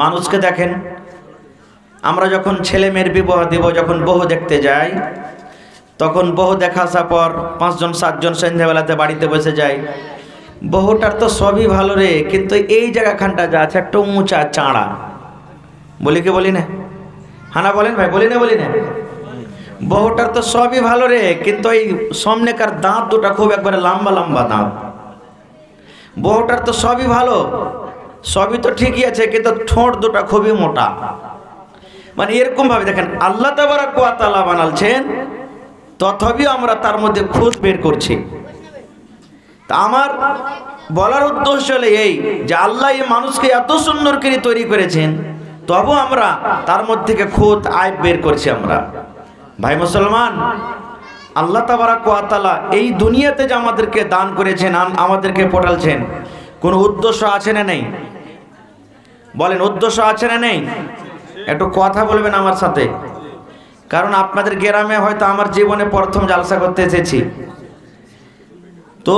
মানুষকে দেখেন, আমরা যখন ছেলে মেয়ের বিবাহ দিব, যখন বহু দেখতে যাই, তখন বহু দেখা আসার পর 5 জন 7 জন সন্ধ্যাবেলাতে বাড়িতে বসে যায়। বহুটার তো সবই ভালো রে, কিন্তু এই জায়গাখানটা যা আছে একটা উঁচা চাঁড়া, বলি কি বলি না? হানা বলেন ভাই, বলি না? বহুটার তো সবই ভালো রে, কিন্তু এই সামনেকার দাঁত দুটা খুব একবারে লম্বা লম্বা দাঁত। বহুটার তো সবই ভালো, সবই তো ঠিকই আছে, কিন্তু ঠোঁট দুটা খুবই মোটা। মানে এরকম ভাবে দেখেন আল্লাহ তাবারক ওয়া তাআলা বানালছেন, তথাপিও আমরা তার মধ্যে খুঁত বের করছি। তা আমার বলার উদ্দেশ্য হলো এই যে আল্লাহ এই মানুষকে এত সুন্দর করে তৈরি করেছেন, তবু আমরা তার মধ্যে থেকে খুঁত আইব বের করছি। আমরা ভাই মুসলমান, আল্লাহ তাবারক ওয়া তাআলা এই দুনিয়াতে যে আমাদেরকে দান করেছেন, আমাদেরকে পাঠালছেন, কোনো উদ্দেশ্য আছে না নেই? বলেন, উদ্দেশ্য আছে না নেই? একটু কথা বলবেন আমার সাথে, কারণ আপনাদের গ্রামে হয়তো আমার জীবনে প্রথম জালসা করতে এসেছি। তো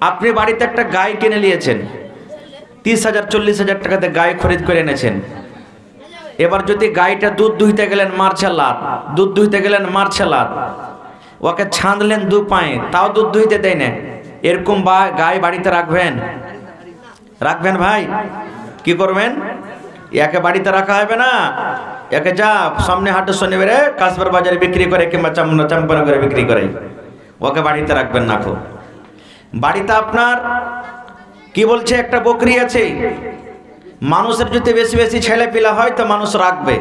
আপনি বাড়িতে একটা গাই কিনে নিয়েছেন, 30,000 40,000 টাকাতে গাই খরিদ করে এনেছেন। এবার যদি গাইটা দুধ দুইতে গেলেন মারছে লাত, দুধ দুইতে গেলেন মারছে লাত, ওকে ছাঁদলেন 2 পায়ে, তাও দুধ দুইতে দেয় না। এরকম গাই বাড়িতে রাখবেন? রাখবেন ভাই? কি করবেন? একে বাড়িতে রাখা হবে না, একে যা সামনে হাটে শনিবারে কাশবার বাজারে বিক্রি করে কিংবা চাম্পানা করে বিক্রি করে, ওকে বাড়িতে রাখবেন না। খুব বাড়িতে আপনার কি বলছে, একটা বকরি আছে, মানুষের যদি বেশি বেশি ছেলে পিলা হয় তো মানুষ রাখবে,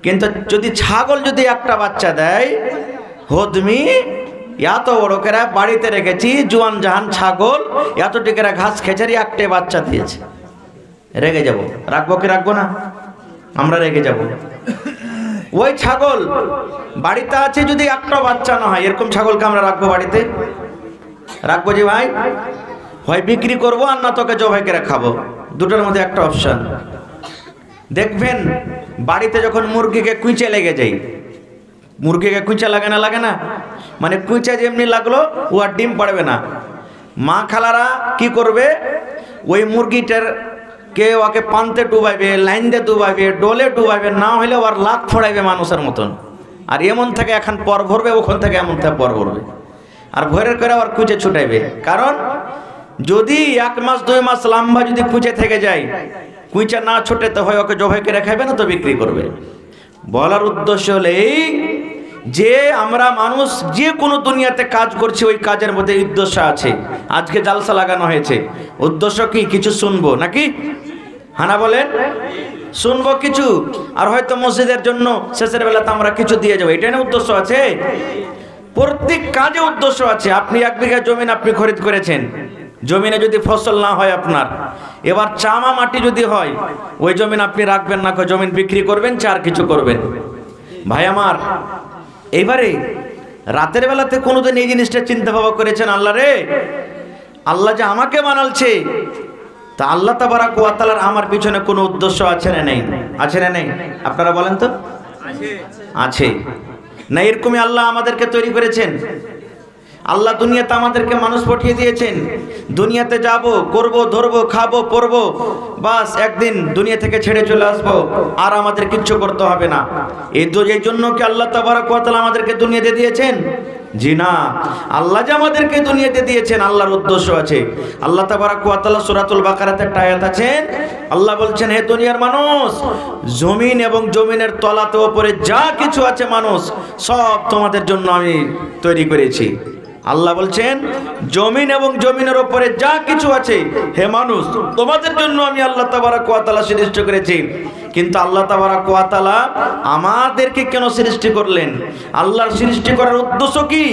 কিন্তু যদি ছাগল যদি একটা বাচ্চা দেয়, হদমি এত বড় করে বাড়িতে রেখেছি, জোয়ান জাহান ছাগল এত টিকেরা ঘাস খেচারি একটা বাচ্চা দিয়েছে, রেগে যাব। রাখবো কি রাখবো না? আমরা রেগে যাব। ওই ছাগল বাড়িতে আছে, যদি একটা বাচ্চা না হয়, এরকম ছাগলকে আমরা রাখবো বাড়িতে? রাখবো যে ভাই? হয় বিক্রি করবো আর না তোকে জবাই করে খাবো, দুটোর মধ্যে একটা অপশন। দেখবেন বাড়িতে যখন মুরগিকে কুইচে লেগে যায়, মুরগিকে কুইচা লাগে না? মানে কুইচা যেমনি লাগলো ও আর ডিম পাড়বে না। মা খালারা কি করবে, ওই মুরগিটার কে ওকে পান্তে ডুবাইবে, লাইন দিয়ে ডুবাইবে, ডোলে ডুবাইবে, না হলে ওর লাখ ফোড়াইবে মানুষের মতন। আর এমন থেকে এখন পর ভরবে, ওখান থেকে এমন থেকে পর ভরবে, আর ভোরের করে আবার কুচে ছুটাইবে। কারণ যদি 1 মাস 2 মাস লম্বা যদি কুচে থেকে যায়, কুইচা না ছোটে তো হয় ওকে জবাই করে খাইবে না তো বিক্রি করবে। বলার উদ্দেশ্য হলো এই যে আমরা মানুষ যে কোনো দুনিয়াতে কাজ করছি, ওই কাজের মধ্যে উদ্দেশ্য আছে। আজকে জালসা লাগানো হয়েছে, উদ্দেশ্য কি? কিছু শুনবো নাকি? হানা বলেন, শুনবো কিছু, আর হয়তো মসজিদের জন্য শেষের বেলাতে আমরা কিছু দিয়ে যাবো, এটাই না উদ্দেশ্য আছে? প্রত্যেক কাজে উদ্দেশ্য আছে। আপনি 1 বিঘা জমিন আপনি খরিদ করেছেন, জমিনে যদি ফসল না হয় আপনার, এবার চামা মাটি যদি হয়, ওই জমিন আপনি রাখবেন না, জমিন বিক্রি করবেন, চার কিছু করবেন। ভাই আমার, এইবারে রাতের বেলাতে কোনোদিন এই জিনিসটা চিন্তা ভাবনা করেছেন? আল্লাহ রে, আল্লাহ যে আমাকে বানালছে, তা আল্লাহ তাবারক ওয়া তাআলার আমার পিছনে কোনো উদ্দেশ্য আছে না নেই? আছে না নেই? আপনারা বলেন তো। আছে না? এরকমই আল্লাহ আমাদেরকে তৈরি করেছেন। আল্লাহ দুনিয়াতে আমাদেরকে মানুষ পাঠিয়ে দিয়েছেন, দুনিয়াতে যাব, করব, ধরবো, খাবো, পরবো, বাস একদিন দুনিয়া থেকে ছেড়ে চলে আসবো, আর আমাদের কিচ্ছু করতে হবে না। এই জন্য কি আল্লাহ তাবারক ওয়া তাআলা আমাদেরকে দুনিয়াতে দিয়েছেন? জি না। আল্লাহ যে আমাদেরকে দুনিয়াতে দিয়েছেন, আল্লাহর উদ্দেশ্য আছে। আল্লাহ তাবারক ওয়া তাআলা সূরাতুল বাকারাতে একটা আয়াত আছে, আল্লাহ বলছেন, হে দুনিয়ার মানুষ, জমিন এবং জমিনের তলাতে উপরে যা কিছু আছে মানুষ, সব তোমাদের জন্য আমি তৈরি করেছি। আল্লাহ বলছেন, জমিন এবং জমিনের উপরে যা কিছু আছে, হে মানুষ, তোমাদের জন্য আমি আল্লাহ তাবারক ওয়া তাআলা সৃষ্টি করেছি। কিন্তু আল্লাহ তাবারক ওয়া তাআলা আমাদেরকে কেন সৃষ্টি করলেন? আল্লাহর সৃষ্টি করার উদ্দেশ্য কি?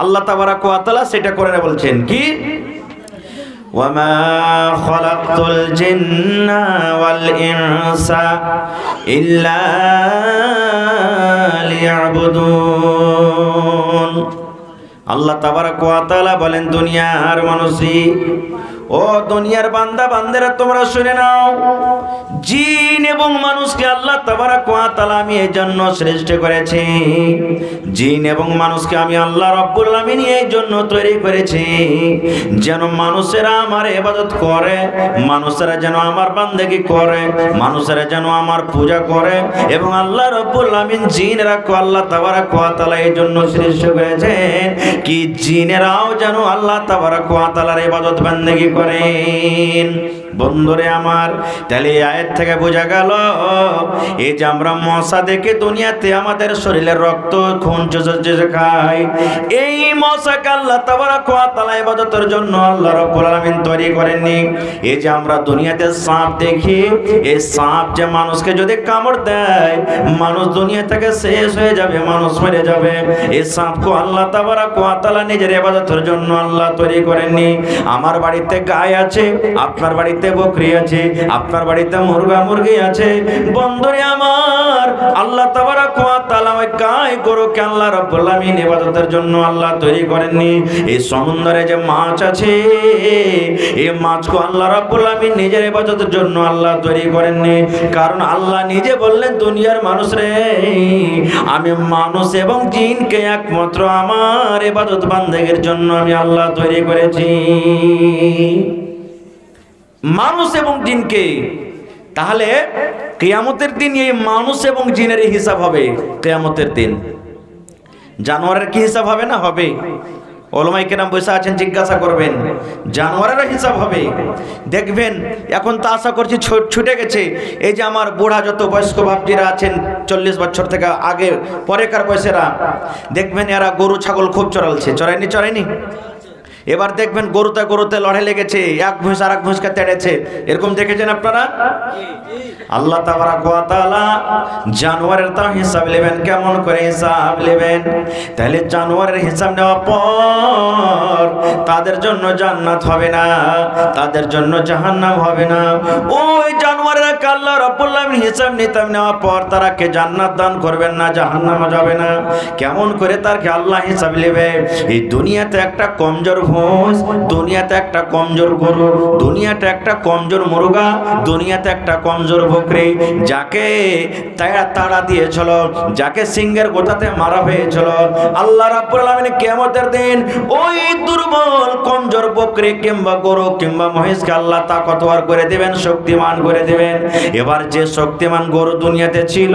আল্লাহ তাবারক ওয়া তাআলা সেটা করে বলছেন কি, ওয়ামা খালাকতুল জিন্না ওয়াল ইনসা ইল্লা লিয়াবুদুন। আল্লাহ তাবারক ওয়া তাআলা বলেন, দুনিয়ার মানুষই ও দুনিয়ার বান্দা বান্দারা তোমরা শুনে নাও, জিন এবং মানুষকে আল্লাহ তাবারক ওয়া তাআলা আমি এই জন্য সৃষ্টি করেছি, জিন এবং মানুষকে আমি আল্লাহ রাব্বুল আলামিন এই জন্য তৈরি করেছি যেন মানুষেরা আমার ইবাদত করে, মানুষেরা যেন আমার বান্দেগি করে, মানুষেরা যেন আমার পূজা করে। এবং আল্লাহ রাব্বুল আলামিন জিনেরা কো আল্লাহ তাবারক ওয়া তাআলা এই জন্য সৃষ্টি করেছেন কি জিনেরাও যেন আল্লাহ তাবারক ওয়া তাআলার ইবাদত বান্দেগি করেন। বন্ধুরে আমার, তাহলে এই আয়াত থেকে বোঝা গেল এই যে আমরা মশা দেখে দুনিয়াতে আমাদের শরীরের রক্ত খুন চুষে খাই, এই মশাকে আল্লাহ তাবারক ওয়া তাআলা ইবাদতের জন্য আল্লাহ রাব্বুল আলামিন তৈরি করেননি। এই যে আমরা দুনিয়াতে সাপ দেখি, এই সাপ যে মানুষকে যদি কামড় দেয় মানুষ দুনিয়া থেকে শেষ হয়ে যাবে, মানুষ মরে যাবে। এই সাপকে আল্লাহ তাবারক ওয়া তাআলা নিজের ইবাদতের জন্য আল্লাহ তৈরি করেননি। আমার বাড়িতে গায় আছে, আপনার বাড়িতে বকরি আছে, আপনার বাড়িতে মুরগা মুরগি আছে। বন্ধুরে আমার, আল্লাহ তাবারক ওয়া তাআলা ওই গায় গরুকে আল্লাহ রাব্বুল আলামিন ইবাদতের জন্য আল্লাহ তৈরি করেননি। এই সমুদ্রে যে মাছ আছে, এই মাছকে আল্লাহ রাব্বুল আলামিন নিজের ইবাদতের জন্য আল্লাহ তৈরি করেননি। কারণ আল্লাহ নিজে বললেন, দুনিয়ার মানুষ রে, আমি মানুষ এবং জিনকে একমাত্র আমার ইবাদত বান্দেগীর জন্য আমি আল্লাহ তৈরি করেছি, মানুষ এবং জিনকে। তাহলে কিয়ামতের দিন এই মানুষ এবং জিনের হিসাব হবে। কিয়ামতের দিন জানোয়ারের কি হিসাব হবে না? হবে। ওলামায়ে কেরাম বসে আছেন, জিজ্ঞাসা করবেন, জানোয়ারের হিসাব হবে। দেখবেন এখন তো আশা করছি ছুটে গেছে। এই যে আমার বুড়া যত বয়স্ক ভাবজিরা আছেন 40 বছর থেকে আগে পরেকার বয়সেরা, দেখবেন এরা গরু ছাগল খুব চড়ালছে। চড়ায়নি? এবার দেখবেন গরুতে লড়াই লেগেছে, এক ভুঁস আর এক ভুঁসকে তেড়েছে। এরকম দেখেছেন আপনারা? আল্লাহ তাবারক ওয়া তাআলা জানোয়ারের তাও হিসাব নেবেন। কেমন করে হিসাব নেবেন? তাহলে জানোয়ারের হিসাব নেওয়ার পর তাদের জন্য জান্নাত হবে না, তাদের জন্য জাহান্নাম হবে না। ওই জানোয়ারের আল্লাহ রাব্বুল আলামিন হিসাব নিতাম নেওয়ার পর তারাকে জান্নাত দান করবেন না, জাহান্নাম যাবে না। কেমন করে তারকে আল্লাহ হিসাব নেবে? এই দুনিয়াতে একটা কমজোর ভুঁস, দুনিয়াতে একটা কমজোর গরু, দুনিয়াতে একটা কমজোর মুরগা, দুনিয়াতে একটা কমজোর বকরি, যাকে তাড়া দিয়েছিল, যাকে সিংহের গোটাতে মারা হয়েছিল, আল্লাহ রাব্বুল আলামিন কিয়ামতের দিন ওই দুর্বল কমজোর বকরি কিংবা গরু কিংবা মহিষকে আল্লাহ তাকতওয়ার করে দিবেন, শক্তিমান করে দিবেন। এবার যে শক্তিমান গরু দুনিয়াতে ছিল,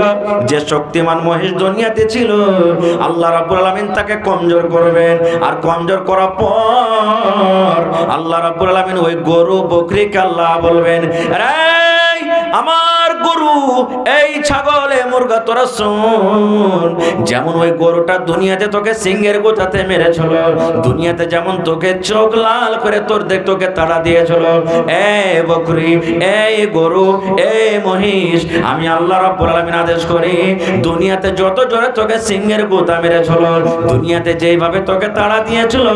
যে শক্তিমান মহিষ দুনিয়াতে ছিল, আল্লাহ রাব্বুল আলামিন তাকে কমজোর করবেন। আর কমজোর করার পর আল্লাহ রাব্বুল আলামিন ওই গরু বকরিকে আল্লাহ বলবেন, রে আমার গরু, এই ছাগল, এই মুরগা, তোরা শোন, যেমন ওই গরুটা দুনিয়াতে তোকে সিংহের গোটাতে মেরেছিল, দুনিয়াতে যেমন তোকে চোখ লাল করে তোকে তাড়া দিয়েছিল, এই বকরি, এই গরু, এই মহিষ, আমি আল্লাহ রাব্বুল আলামিন আদেশ করি, দুনিয়াতে যত জোরে তোকে সিংহের গোটা মেরেছিল, দুনিয়াতে যেইভাবে তোকে তাড়া দিয়েছিল,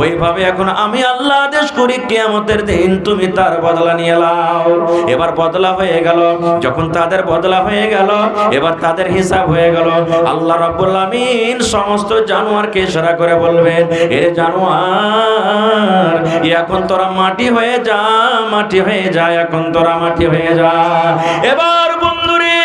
ওইভাবে এখন আমি আল্লাহ আদেশ করি কিয়ামতের দিন তুমি তার বদলা নিয়ে নাও। এবার বদলা হয়ে গেল। যখন তাদের বদলা হয়ে গেল, এবার তাদের হিসাব হয়ে গেল। আল্লাহ রাব্বুল আলামিন সমস্ত জানোয়ারকে ইশারা করে বলবেন, এ জানোয়ার, এখন তোরা মাটি হয়ে যা, মাটি হয়ে যা, এখন তোরা মাটি হয়ে যা। এবার বন্ধুরে,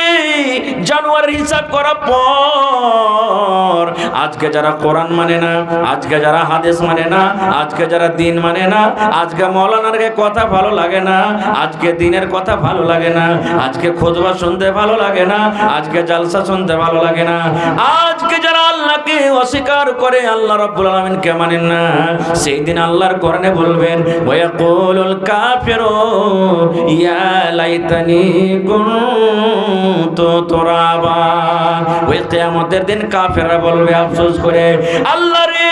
জানোয়ারের হিসাব করার পর আজকে যারা কোরআন মানে না, আজকে যারা হাদিস মানে না, আজকে যারা দিন মানে না, আজকে মাওলানার কথা ভালো লাগে না, আজকে দিনের কথা ভালো লাগে না, আজকে খুতবা শুনতে ভালো লাগে না, আজকে জালসা শুনতে ভালো লাগে না, আজকে যারা আল্লাহকে অস্বীকার করে, আল্লাহ রাব্বুল আলামিনকে মানেন না, সেই দিন আল্লাহর কোরআনে বলবেন, ওয়ায়াকুলুল কাফিরু ইয়া লাইতানি কুনতু তুরাবা। ওই কিয়ামতের দিন কাফেররা বলবে আফসোস করে, আল্লাহ রে,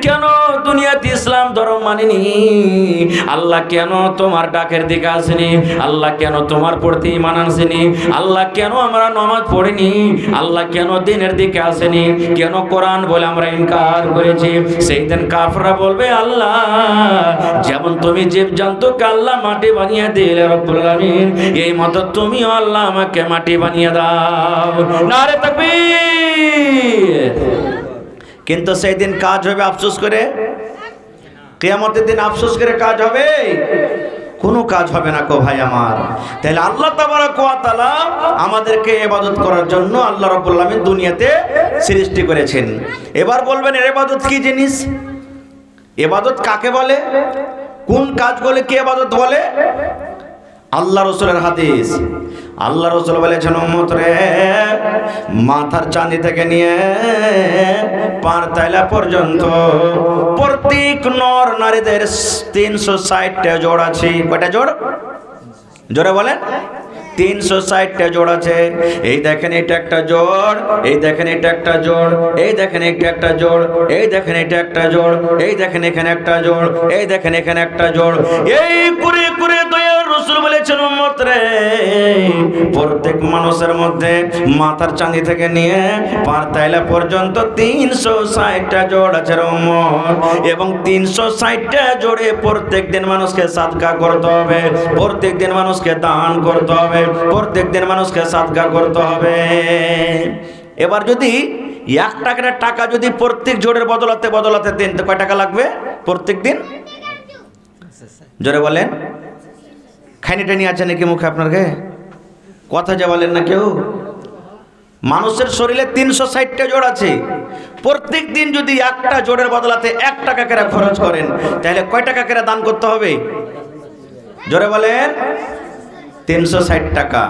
কেন দুনিয়াতে ইসলাম ধর্ম মানিনি? আল্লাহ কেন তোমার ডাকের দিকে আসেনি? আল্লাহ কেন তোমার প্রতি ঈমান আনছেনি? আল্লাহ কেন আমরা নামাজ পড়িনি? আল্লাহ কেন দিনের দিকে আসেনি? কেন কোরআন বলে আমরা ইনকার করেছি? সেই দিন কাফেররা বলবে, আল্লাহ, যেমন তুমি জীবজন্তুকে আল্লাহ মাটি বানিয়ে দিলে রব্বুল আলামিন, এই মতো তুমিও আল্লাহ আমাকে মাটি বানিয়ে দাও। নারে তাকবীর। কিন্তু সেই দিন কাজ হবে আফসোস করে, কিয়ামতের দিন আফসোস করে কাজ হবে? কোনো কাজ হবে না গো ভাই আমার। তাহলে আল্লাহ তাবারক ওয়া তাআলা আমাদেরকে ইবাদত করার জন্য আল্লাহ রাব্বুল আলামিন দুনিয়াতে সৃষ্টি করেছেন। এবার বলবেন এর ইবাদত কি জিনিস? ইবাদত কাকে বলে? কোন কাজগুলো কে ইবাদত বলে? আল্লাহ রাসূলের হাদিস। আল্লাহ রাসূল বলেছেন, উম্মত রে, মাথার চাঁদি থেকে নিয়ে পার তাইলা পর্যন্ত প্রত্যেক নর নারীদের 360টা জোড় আছে। কয়টা জোড়? জোরে বলেন। 360টা জোড় আছে। এই দেখেন এটা একটা জোড়, এই দেখেন এটা একটা জোড়, এই দেখেন এটা একটা জোড়, এই দেখেন এটা একটা জোড়, এই দেখেন এখানে একটা জোড়, এই দেখেন এখানে একটা জোড়। এই করে করে দয়ার রাসূল বলেছেন, উম্মত রে, প্রত্যেক মানুষের মধ্যে মাথার চাঁদি থেকে নিয়ে পার তাইলা পর্যন্ত 360টা জোড় আছে রে উম্মত। এবং 360টা জোড়ে প্রত্যেক দিন মানুষকে সাদকা করতে হবে, প্রত্যেক দিন মানুষকে দান করতে হবে, প্রত্যেক দিন মানুষকে সাদকা করতে হবে। এবার যদি 1 টাকার টাকা যদি প্রত্যেক জোড়ের বদলাতে বদলাতে দেন তো কয় টাকা লাগবে প্রত্যেক দিন? জোরে বলেন। খাইনিটা নিয়ে আছে নাকি মুখে আপনাকে? কথা যা বলেন না কেউ। মানুষের শরীরে 360টা জোড় আছে। প্রত্যেক দিন যদি একটা জোড়ের বদলাতে 1 টাকা করে খরচ করেন তাহলে কয় টাকা করে দান করতে হবে? জোরে বলেন। 360 টাকা।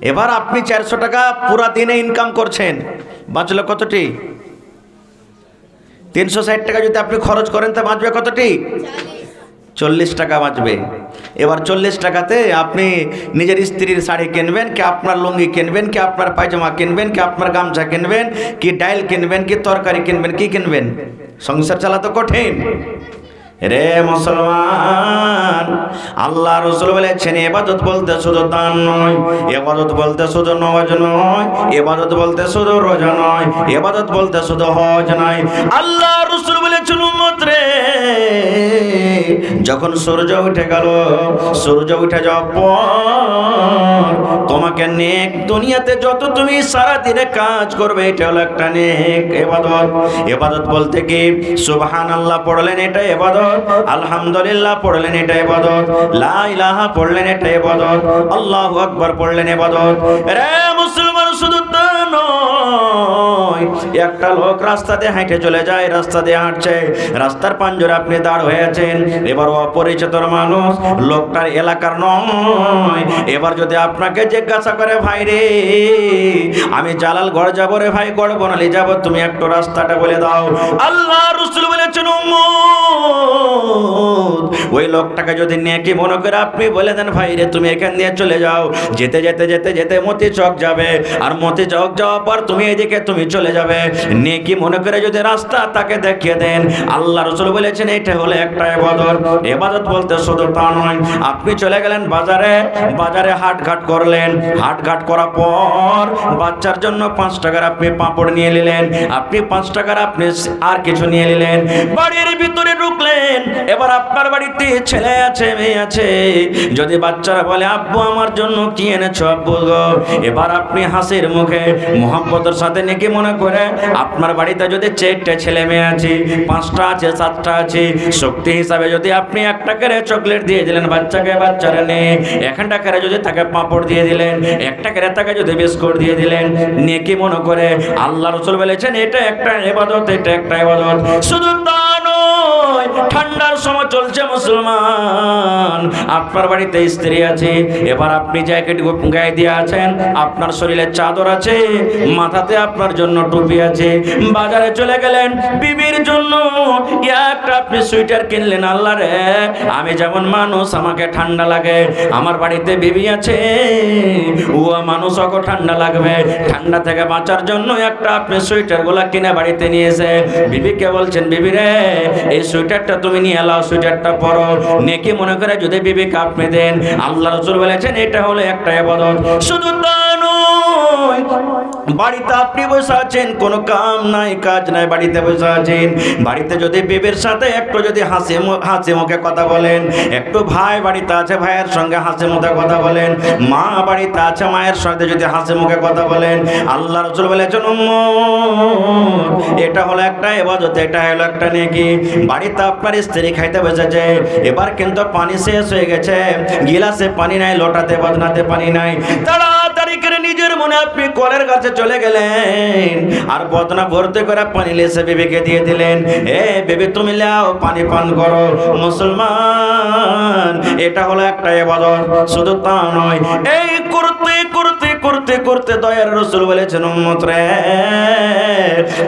এবার আপনি 400 টাকা পুরা দিনে ইনকাম করছেন, বাঁচলো কতটি? 360 টাকা যদি আপনি খরচ করেন তা বাঁচবে কতটি? 40 টাকা বাঁচবে। এবার 40 টাকাতে আপনি নিজের স্ত্রীর শাড়ি কিনবেন, কি আপনার লুঙ্গি কিনবেন, কি আপনার পায়জামা কিনবেন, কি আপনার গামছা কিনবেন, কি ডাইল কিনবেন, কি তরকারি কিনবেন, কি কিনবেন? সংসার চালাতে কঠিন রে মুসলমান। আল্লাহ রাসূল বলেছেন, ইবাদত বলতে শুধু দান নয়, ইবাদত বলতে শুধু নামাজ নয়, ইবাদত বলতে শুধু রোজা নয়, ইবাদত বলতে শুধু হজ নয়। আল্লাহ রাসূল বলেছেন, উম্মত রে, যখন সূর্য উঠে গেল, সূর্য উঠে যাওয়ার পর তোমাকে নেক, দুনিয়াতে যত তুমি সারা দিনে কাজ করবে এটা হলো একটা নেক ইবাদত। ইবাদত বলতে কি? সুবহানাল্লাহ পড়লেন এটা ইবাদত, আলহামদুলিল্লাহ পড়লেন এটা ইবাদত, লা ইলাহা পড়লেন এটা ইবাদত, আল্লাহু আকবার পড়লেন ইবাদত। রে মুসলমান, শুধু তা নয়, একটা লোক রাস্তা দিয়ে হেঁটে চলে যায়, রাস্তা দিয়ে হাঁটছে, রাস্তার পাঞ্জরে আপনি দাঁড় হয়েছেন, এবার অপরিচিত মানুষ, লোকটার এলাকার নয়। এবার যদি আপনাকে জিজ্ঞাসা করে, ভাই রে, আমি জালালগড় যাবো রে ভাই, গড় বনালি যাবো, তুমি একটু রাস্তাটা বলে দাও। আল্লাহ রাসূল বলেছেন, ওই লোকটাকে যদি নেকি মনে করে আপনি বলে দেন, ভাই রে তুমি এখান দিয়ে চলে যাও, যেতে যেতে যেতে যেতে মতি চক যাবে, আর মতি চক যাওয়ার পর তুমি এদিকে তুমি চলে যাবে, নেকি মনে করে যদি রাস্তা তাকে দেখিয়ে দেন, আল্লাহ রাসূল বলেছেন এটা হলো একটা ইবাদত। ইবাদত বলতে শুধু তা নয়, আপনি চলে গেলেন বাজারে, বাজারে হাটঘাট করলেন, হাটঘাট করার পর বাচ্চার জন্য 5 টাকার আপনি পাঁপড় নিয়ে নিলেন, আপনি 5 টাকার আপনি আর কিছু নিয়ে নিলেন, বাড়ির ভিতরে ঢুকলেন। এবার আপনার বাড়িতে ছেলে আছে, মেয়ে আছে, যদি বাচ্চারা বলে, আব্বু আমার জন্য কি এনেছো আব্বু গো, এবার আপনি হাসির মুখে মোহাম্মতের সাথে নাকি মনে করে আপনার বাড়িতে যদি 4টা ছেলে মেয়ে আছে, 5টা আছে, 7টা আছে, শক্তি হিসাবে যদি আপনি 1 টাকার চকলেট দিয়ে দিলেন বাচ্চাকে, বাচ্চারা নেই 1 টাকার যদি তাকে পাঁপড় দিয়ে দিলেন, 1 টাকার তাকে যদি বিস্কুট দিয়ে দিলেন, নেকি মনে করে। আল্লাহ রাসূল বলেছেন এটা একটা ইবাদত, এটা একটা ইবাদত। শুধু তা নয়, ঠান্ডার সময় চলছে মুসলমান, আপনার বাড়িতে স্ত্রী আছে, এবার আপনি জ্যাকেট গায়ে দিয়ে আছেন, আপনার শরীরে চাদর আছে, মাথাতে আপনার জন্য টুপি আছে, বাজারে চলে গেলেন, বিবির জন্য একটা আপনি সোয়েটার কিনলেন। আল্লাহ রে, আমি যেমন মানুষ, আমাকে ঠান্ডা লাগে, আমার বাড়িতে বিবি আছে, ও মানুষকে ঠান্ডা লাগবে, ঠান্ডা থেকে বাঁচার জন্য একটা আপনি সোয়েটার গুলা কিনে বাড়িতে নিয়েছে, বিবিকে বলছেন, বিবি রে এই সোয়েটারটা তুমি নিয়ে এলাও, সোয়েটারটা পরো, নেকি মনে করে যদি বিবিকে আপনি দেন, আল্লাহ রাসূল বলেছেন এটা হলো একটা ইবাদত। শুধু তা নয়, বাড়িতে আপনি বসে আছেন, কোনো কাম নাই কাজ নাই, বাড়িতে বসে আছেন। বাড়িতে যদি বিবির সাথে একটু যদি হাসি মুখে কথা বলেন, একটু ভাই বাড়িতে আছে ভাইয়ের সঙ্গে হাসি মুখে কথা বলেন, মা বাড়িতে আছে মায়ের সাথে যদি হাসি মুখে কথা বলেন, আল্লাহ রাসূল বলেছেন এটা হলো একটা ইবাদত, এটা হলো একটা নেকি। বাড়িতে আপনার স্ত্রী খাইতে বসেছে, এবার কিন্তু পানি শেষ হয়ে গেছে, গিলাসে পানি নাই, লোটাতে বদনাতে পানি নাই, তাড়াতাড়ি করে নিজের মনে আপনি কলের কাছে চলে গেলেন আর বদনা ভর্তি করে পানি লেসে বেবিকে দিয়ে দিলেন, এ বেবি তুমি লাও পানি পান করো। মুসলমান, এটা হলো একটা ইবাদত। শুধু তা নয়, এই করতে করতে করতে করতে দয়ার রাসূল বলেছেন উম্মত রে,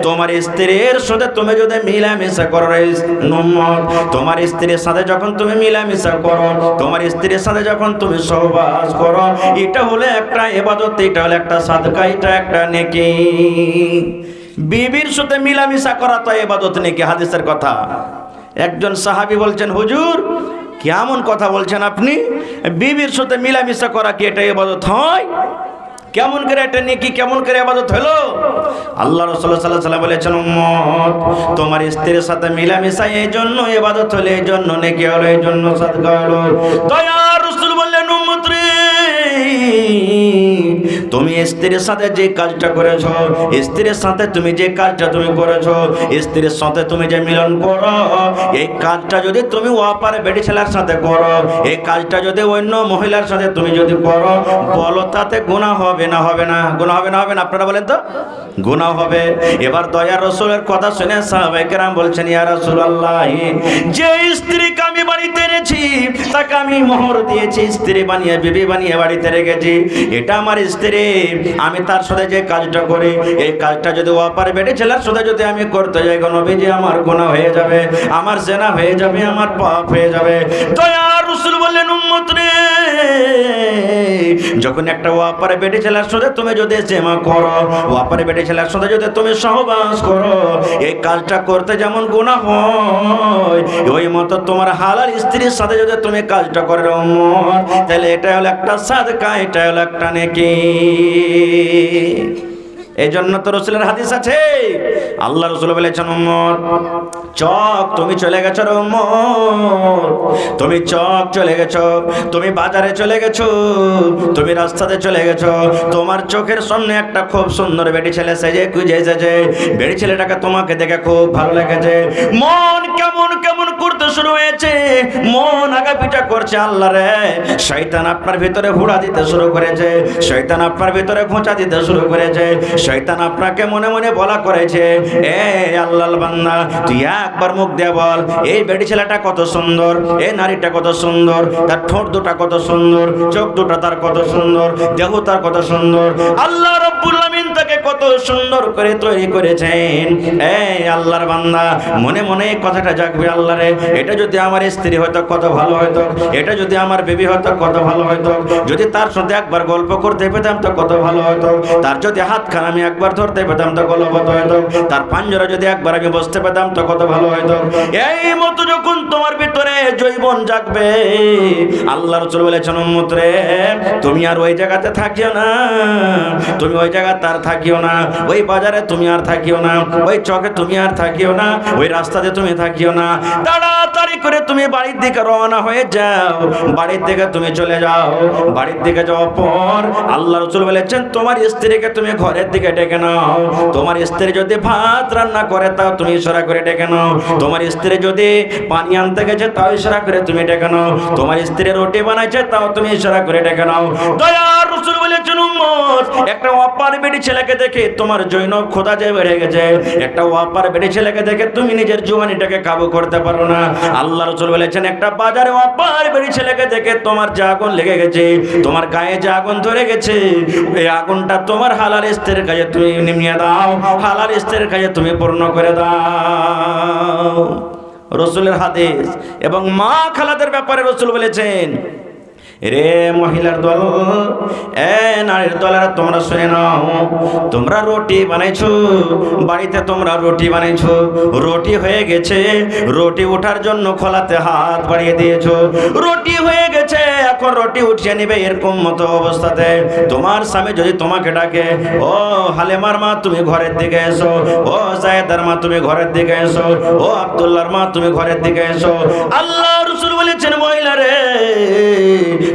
তোমার স্ত্রীর সাথে তুমি যদি মিলামিশা করো রে উম্মত, তোমার স্ত্রীর সাথে যখন তুমি মিলামিশা করো, তোমার স্ত্রীর সাথে যখন তুমি সহবাস করো, এটা হলো একটা ইবাদত, এটা হলো একটা সাদকা, এটা একটা নেকি। বিবির সাথে মিলামিশা করা তো ইবাদত নাকি? হাদিসের কথা। একজন সাহাবী বলছেন, হুজুর কেমন কথা বলছেন আপনি, বিবির সাথে মিলামিশা করা কি এটা ইবাদত হয়? কেমন করে এটা নেকি, কেমন করে ইবাদত হলো? আল্লাহ রাসূল সাল্লাল্লাহু আলাইহি ওয়াসাল্লাম বলেছেন উম্মত, তোমার স্ত্রীর সাথে মিলামিশা এই জন্য ইবাদত হলো, এই জন্য নেকি হলো, এই জন্য সাদকা হলো। দয়ার রাসূল বললেন উম্মত রে, তুমি স্ত্রীর সাথে যে কাজটা করেছো, স্ত্রীর সাথে তুমি যে কাজটা তুমি করেছো, স্ত্রীর সাথে তুমি যে মিলন করো, এই কাজটা যদি তুমি অপার বেটি ছেলের সাথে করো, এই কাজটা যদি অন্য মহিলার সাথে তুমি যদি করো, বলো তাতে গুনাহ হবে না? হবে না? গুনাহ হবে না? হবে না? আপনারা বলেন তো, গুনাহ হবে। এবার দয়ার রাসূলের কথা শুনে সাহাবায়ে কেরাম বলছেন, ইয়া রাসূলুল্লাহ, যে স্ত্রীকে আমি বাড়িতে এনেছি তাকে আমি মোহর দিয়েছি, স্ত্রী বানিয়ে বিবি বানিয়ে বাড়িতে রেখেছি, এটা আমার স্ত্রী, আমি তার সাথে যে কাজটা করি, এই কাজটা যদি অপার বেটি ছেলের সাথে যদি আমি করতে যাই গো নবীজি, আমার গুনাহ হয়ে যাবে, আমার জেনা হয়ে যাবে, আমার পাপ হয়ে যাবে। দয়ার রাসূল বললেন উম্মত রে, যখন একটা অপার বেটি ছেলের সাথে তুমি যদি জেমা করো, অপার বেটি ছেলের সাথে যদি তুমি সহবাস করো, এই কাজটা করতে যেমন গুনাহ হয়, ওই মতো তোমার হালাল স্ত্রীর সাথে যদি তুমি কাজটা করো উম্মত, তাহলে এটা হলো একটা সাদকা, এটা হলো একটা নেকি। এই জন্য তো রাসূলের হাদিস আছে, আল্লাহ রাসূল বলেছেন উম্মত, চক তুমি চলে গেছো রে উম্মত, তুমি চক চলে গেছো, তুমি বাজারে চলে গেছো, তুমি রাস্তাতে চলে গেছো, তোমার চোখের সামনে একটা খুব সুন্দর বেটি ছেলে সেজে গুজে এসেছে, বেটি ছেলেটাকে তোমাকে দেখে খুব ভালো লেগেছে, মন কেমন কেমন করতে শুরু হয়েছে, মন আগাপিটা করছে, আল্লাহ রে, শয়তান আপনার ভিতরে হুড়া দিতে শুরু করেছে, শয়তান আপনার ভিতরে খোঁচা দিতে শুরু করেছে, শয়তান আপনাকে মনে মনে বলা করেছে, এ আল্লাহর বান্দা, তুই একবার মুখ দিয়ে বল, এই বেটি ছেলেটা কত সুন্দর, এই নারীটা কত সুন্দর, তার ঠোঁট দুটা কত সুন্দর, চোখ দুটা তার কত সুন্দর, দেহ তার কত সুন্দর, আল্লাহ রাব্বুল আমিন তাকে কত সুন্দর করে তৈরি করেছেন। এই আল্লাহর বান্দা মনে মনে এই কথাটা জাগবে, আল্লাহ রে, এটা যদি আমার স্ত্রী হয়তো কত ভালো হয়তো, এটা যদি আমার বেবি হয়তো কত ভালো হয়তো, যদি তার সাথে একবার গল্প করতে পেতাম তো কত ভালো হয়তো, তার যদি হাতখানা আমি একবার ধরতে পেতাম তো কত ভালো হয়তো, তার পাঞ্জরা যদি একবার আমি বসতে পেতাম তো কত ভালো হয়তো। এই মতো যখন তোমার ভিতরে জৈবন জাগবে, আল্লাহ রাসূল বলেছেন উম্মত রে, তুমি আর ওই জায়গাতে থাকিও না, তুমি ওই জায়গাতে আর থাকিও না, ওই বাজারে তুমি আর থাকিও না, ওই চকে তুমি আর থাকিও না, ওই রাস্তাতে তুমি থাকিও না, তাড়াতাড়ি করে তুমি বাড়ির দিকে রওনা হয়ে যাও, বাড়ির দিকে তুমি চলে যাও। বাড়ির দিকে যাওয়ার পর আল্লাহ রাসূল বলেছেন, তোমার স্ত্রীকে তুমি ঘরের দিকে ডেকে নাও, তোমার স্ত্রী যদি ভাত রান্না করে তাও তুমি ইশারা করে ডেকে নাও, তোমার স্ত্রী যদি পানি আনতে গেছে তাও ইশারা করে তুমি ডেকে নাও, তোমার স্ত্রী রুটি বানাইছে তাও তুমি ইশারা করে ডেকে নাও। দয়ার রাসূল বলেছেন উম্মত, একটা অপার বেটি ছেলেকে দেখে তোমার জৈনব খোদা যে বেড়ে গেছে, একটা অপার বেটি ছেলেকে দেখে তুমি নিজের জওয়ানিটাকে কাবু করতে পারো না। আল্লাহ রাসূল বলেছেন, একটা বাজারে অপার বেটি ছেলেকে দেখে তোমার যে আগুন লেগে গেছে, তোমার গায়ে যে আগুন ধরে গেছে, এই আগুনটা তোমার হালাল স্ত্রীর কাছে তুমি নিমিয়ে দাও, হালাল স্ত্রীর কাছে তুমি পূর্ণ করে দাও। রাসূলের হাদিস। এবং মা খালাদের ব্যাপারে রাসূল বলেছেন, রে মহিলার দল, এ নারীর দলেরা তোমরা শুনে নাও, তোমরা রুটি বানাইছো, বাড়িতে তোমরা রুটি বানাইছো, রুটি হয়ে গেছে, রুটি ওঠার জন্য খোলাতে হাত বাড়িয়ে দিয়েছো, রুটি হয়ে গেছে, এখন রুটি উঠিয়ে নিবে। এরকম মতো অবস্থাতে তোমার স্বামী যদি তোমাকে ডাকে, ও হালেমার মা তুমি ঘরের দিকে এসো, ও জায়েদার মা তুমি ঘরের দিকে এসো, ও আব্দুল্লাহর মা তুমি ঘরের দিকে এসো, আল্লাহ রাসূল বলেছেন মহিলা রে,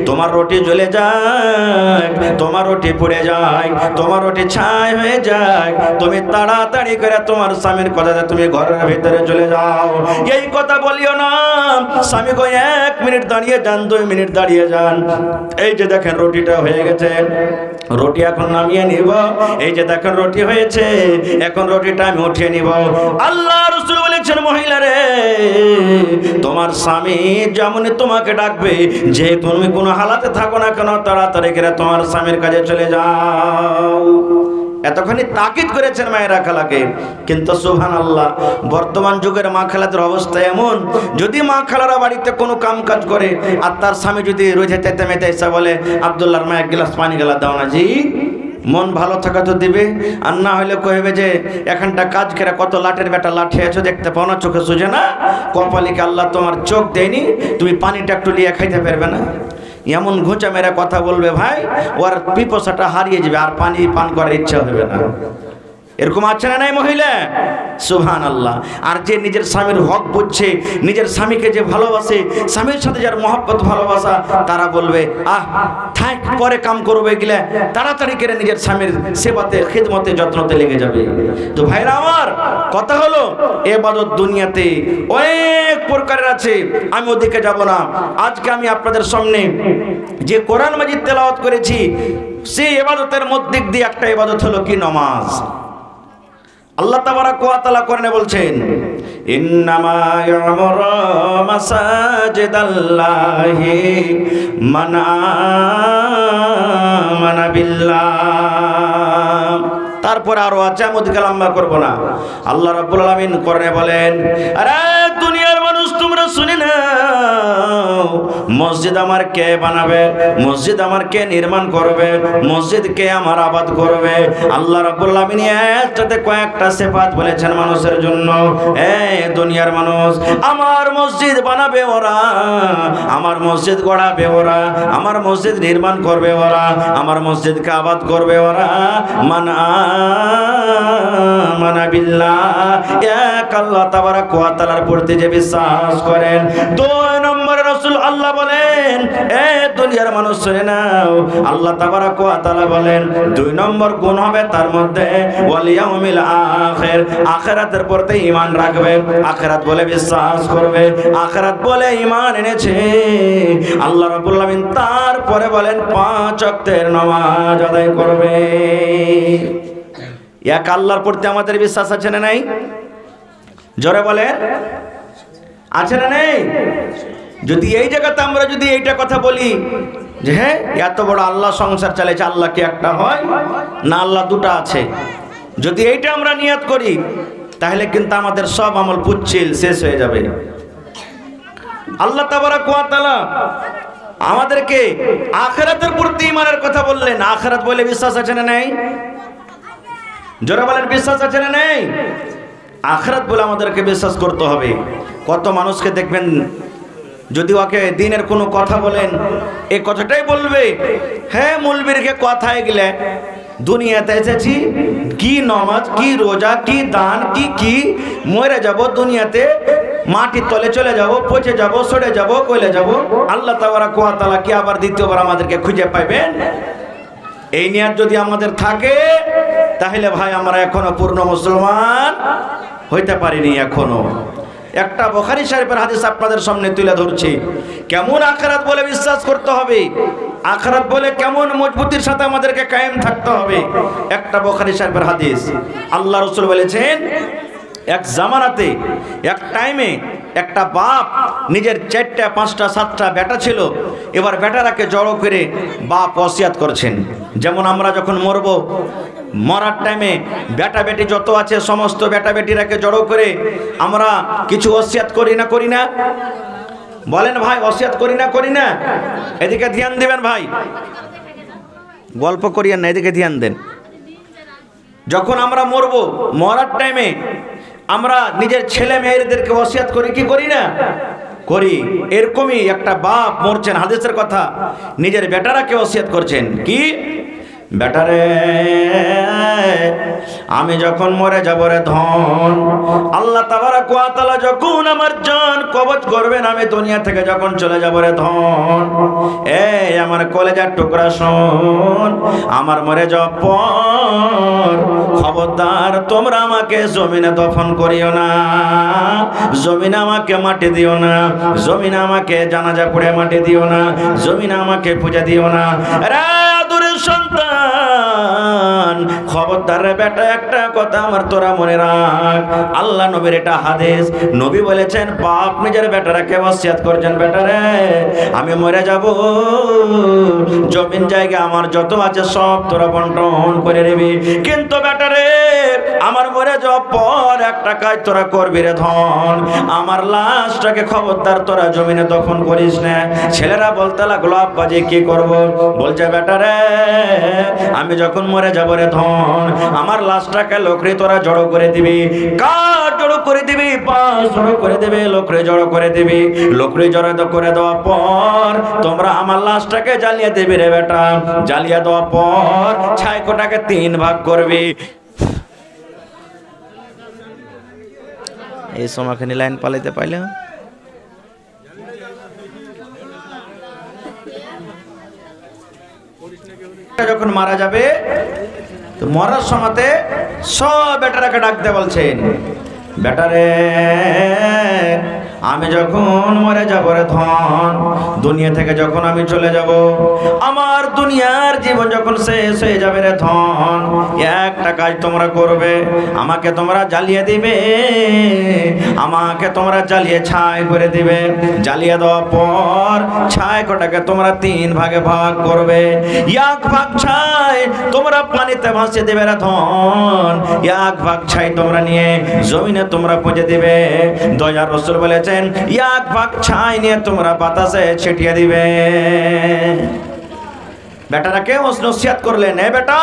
তোমার রুটি জ্বলে যায়, তোমার রুটি পুড়ে যায়, তোমার রুটি ছাই হয়ে যায়, তুমি তাড়াতাড়ি করে তোমার স্বামীর কথাতে তুমি ঘরের ভিতরে চলে যাও। এই কথা বলিও না, স্বামী কই 1 মিনিট দাঁড়িয়ে যান, 2 মিনিট দাঁড়িয়ে যান, এই যে দেখেন রুটিটা হয়ে গেছে, রুটি এখন নামিয়ে নিব, এই যে দেখেন রুটি হয়েছে, এখন রুটিটা আমি উঠিয়ে নিব। আল্লাহ রাসূল বলেছেন মহিলা রে, তোমার স্বামী যেমন তোমাকে ডাকবে, যে তুমি কোনো হালাতে থাকো না কেন, তাড়াতাড়ি করে তোমার স্বামীর কাছে চলে যাও। এতখানি তাকিদ করেছেন মায়েরা খালাকে। কিন্তু সুবহানাল্লাহ, বর্তমান যুগের মা খালাদের অবস্থা এমন, যদি মা খালারা বাড়িতে কোনো কাম কাজ করে আর তার স্বামী যদি রোজে তেতে মেতে এসে বলে, আব্দুল্লাহর মা 1 গ্লাস পানি গেলা দাও না জি, মন ভালো থাকা তো দিবে, আর না হলে কইবে যে এখানটা কাজ করে কত লাটের বেটা লাঠি আছো, দেখতে পাও না, চোখে সুজে না, কপালিকে আল্লাহ তোমার চোখ দেয়নি, তুমি পানিটা একটু নিয়ে খাইতে পারবে না। এমন ঘুঁচা মেরা কথা বলবে ভাই, ওর পিপাসাটা হারিয়ে যাবে, আর পানি পান করার ইচ্ছা হবে না। এরকম আছে না নাই মহিলা? সুবহানাল্লাহ। আর যে নিজের স্বামীর হক বুঝছে, নিজের স্বামীকে যে ভালোবাসে, স্বামীর সাথে যার মহব্বত ভালোবাসা, তারা বলবে আহ থাক পরে কাম করবে, গেলে তাড়াতাড়ি করে নিজের স্বামীর সেবাতে খিদমতে যত্নতে লেগে যাবে। তো ভাইরা আমার কথা হলো, ইবাদত দুনিয়াতে অনেক প্রকারের আছে, আমি ওদিকে যাব না। আজকে আমি আপনাদের সামনে যে কোরআন মাজিদ তেলাওয়াত করেছি, সেই ইবাদতের মধ্যে দিয়ে একটা ইবাদত হলো কি নামাজ। আল্লাহ তাবারাক ওয়া তাআলা কোরআনে বলছেন, ইন্নামা ইয়ামুরু মাসাজিদাল্লাহি মান আমানা বিল্লাহ। তারপর আরো আছে, আমি ওদিকে লম্বা করব না। আল্লাহ রাব্বুল আলামিন কোরআনে বলেন, আরে দুনিয়ার মানুষ তোমরা শুনে নাও, মসজিদ আমার কে বানাবে, মসজিদ আমার কে নির্মাণ করবে, মসজিদ কে আমার আবাদ করবে। আল্লাহ রাব্বুল আলামিন একসাথে কয়েকটা সিফাত বলেছেন মানুষের জন্য। এই দুনিয়ার মানুষ, আমার মসজিদ বানাবে ওরা, আমার মসজিদ গড়াবে ওরা, আমার মসজিদ নির্মাণ করবে ওরা, আমার মসজিদকে আবাদ করবে ওরা। মান আমানা বিল্লাহ, এক আল্লাহ তাবারাক ওয়া তাআলার প্রতি যে বিশ্বাস করেন। 2 নম্বরে রাসূল আল্লাহ বলেন, এ দুনিয়ার মানুষ শুনে নাও, আল্লাহ তাবারাক ওয়া তাআলা বলেন 2 নম্বর গুণ হবে তার মধ্যে ওয়াল ইয়াউমিল আখির, আখিরাতের প্রতি ঈমান রাখবে, আখিরাত বলে বিশ্বাস করবে, আখিরাত বলে ঈমান এনেছে। আল্লাহ রাব্বুল আলামিন তারপরে বলেন 5 ওয়াক্তের নামাজ আদায় করবে। এক আল্লাহর প্রতি আমাদের বিশ্বাস আছে না নাই? জোরে বলেন, আছে না নেই? যদি এই জায়গাতে আমরা যদি এইটা কথা বলি যে হ্যাঁ এত বড় আল্লাহ সংসার চালাইছে, আল্লাহ কি একটা হয় না, আল্লাহ 2টা আছে, যদি এইটা আমরা নিয়ত করি, তাহলে কিন্তু আমাদের সব আমল পুচ্ছিল শেষ হয়ে যাবে। আল্লাহ তাবারাক ওয়া তাআলা আমাদেরকে আখিরাতের প্রতি ঈমানের কথা বললেন। আখিরাত বলে বিশ্বাস আছে না নাই? জোরে বলেন, বিশ্বাস আছে না নাই? আখিরাত বলে আমাদেরকে বিশ্বাস করতে হবে। কত মানুষকে দেখবেন, যদি ওকে দিনের কোনো কথা বলেন, এই কথাটাই বলবে, হ্যাঁ মৌলবীরকে কথায় গেলে দুনিয়াতে এসেছি, কি নামাজ, কি রোজা, কি দান, কি মরে যাব দুনিয়াতে, মাটির তলে চলে যাব, পচে যাব, সরে যাব, কইলে যাব। আল্লাহ তাবারাক ওয়া তাআলা কি আবার দ্বিতীয়বার আমাদেরকে খুঁজে পাইবেন? এই নিয়ত যদি আমাদের থাকে, তাহলে ভাই আমরা এখনো পূর্ণ মুসলমান হইতে পারিনি। এখনো একটা বুখারী শরীফের হাদিস আপনাদের সামনে তুলে ধরছি, কেমন আখিরাত বলে বিশ্বাস করতে হবে, আখিরাত বলে কেমন মজবুতির সাথে আমাদেরকে কায়েম থাকতে হবে। একটা বুখারী শরীফের হাদিস, আল্লাহ রাসূল বলেছেন, এক জামানাতে এক টাইমে একটা বাপ নিজের 4টা 5টা 7টা বেটা ছিল। এবার বেটারাকে জড়ো করে বাপ ওসিয়াত করছেন, যেমন আমরা যখন মরব, মরার টাইমে বেটা বেটি যত আছে সমস্ত বেটা বেটিরাকে জড়ো করে আমরা কিছু ওসিয়াত করি না? বলেন ভাই, ওসিয়ত করি না করি না? এদিকে ধ্যান দিবেন ভাই, গল্প করিয়েন না, এদিকে ধ্যান দেন। যখন আমরা মরবো, মরার টাইমে আমরা নিজের ছেলে মেয়েদেরকে ওসিয়ত করি কি করি না? করি। এরকমই একটা বাপ মরছেন, হাদিসের কথা, নিজের বেটারাকে ওসিয়ত করছেন কি, বেটারে আমি যখন মরে যাব রে ধন, আল্লাহ তাবারাক ওয়া তাআলা যখন আমার জান কবজ করবেন, আমি দুনিয়া থেকে যখন চলে যাব রে ধন, এই আমার কলেজার টুকরা শোন, আমার মরে যাওয়ার পর খবরদার তোমরা আমাকে জমিনে দফন করিও না, জমিনে আমাকে মাটি দিও না, জমিনে আমাকে জানাজা পড়ে মাটি দিও না, জমিনে আমাকে পূজা দিও না। রে আদরের সন্তান, খবরদার রে বেটা, একটা কথা আমার তোরা মনে রাখ, আল্লাহ নবীর এটা হাদিস, নবী বলেছেন বাপ নিজের বেটারাকে ওসিয়ত করছেন, বেটারে আমি মরে যাব, জমিন জায়গা আমার যত আছে সব তোরা বন্টন করে নিবি, কিন্তু বেটারে আমার মরে যাওয়ার পর একটা কাজ তোরা করবি রে ধন, আমার লাশটাকে খবরদার তোরা জমিনে দফন করিস না। ছেলেরা বলতে লাগলো আব্বাজি কি করব? বলছে বেটারে আমি যখন মরে যাব রে ধন, আমার লাশটাকে লোকরে তোরা জড়ো করে দিবি। কাঠ জড়ো করে দিবি, পাঁচ জড়ো করে দিবি, লোকরে জড়ো করে দিবি, লোকরে জড়ো করে দেওয়ার পর তোমরা আমার লাশটাকে জ্বালিয়ে দিবি রে বেটা, জ্বালিয়ে দেওয়ার পর ছাইকোটাকে 3 ভাগ করবি। এই সময়খানি লাইন পালাইতে পাইলে যখন মারা যাবে, তো মরার সময়তে সব বেটারাকে ডাকতে বলছেন, বেটারে আমি যখন মরে যাব রে ধন, দুনিয়া থেকে যখন আমি চলে যাব, আমার দুনিয়ার জীবন যখন শেষ হয়ে যাবে রে ধন, একটা কাজ তোমরা করবে, আমাকে তোমরা জ্বালিয়ে দিবে, আমাকে তোমরা জ্বালিয়ে ছাই করে দিবে, জ্বালিয়ে দেওয়ার পর ছাই কটাকে তোমরা 3 ভাগে ভাগ করবে, 1 ভাগ ছাই তোমরা পানিতে ভাসিয়ে দেবে রে ধন, 1 ভাগ ছাই তোমরা নিয়ে জমিনে তোমরা পুঁজে দিবে। দয়ার রাসূল বলেছেন 1 ভাগ ছাই নিয়ে তোমরা বাতাসে ছিটিয়ে দিবে। বেটারাকে ওসিয়ত করলেন, এ বেটা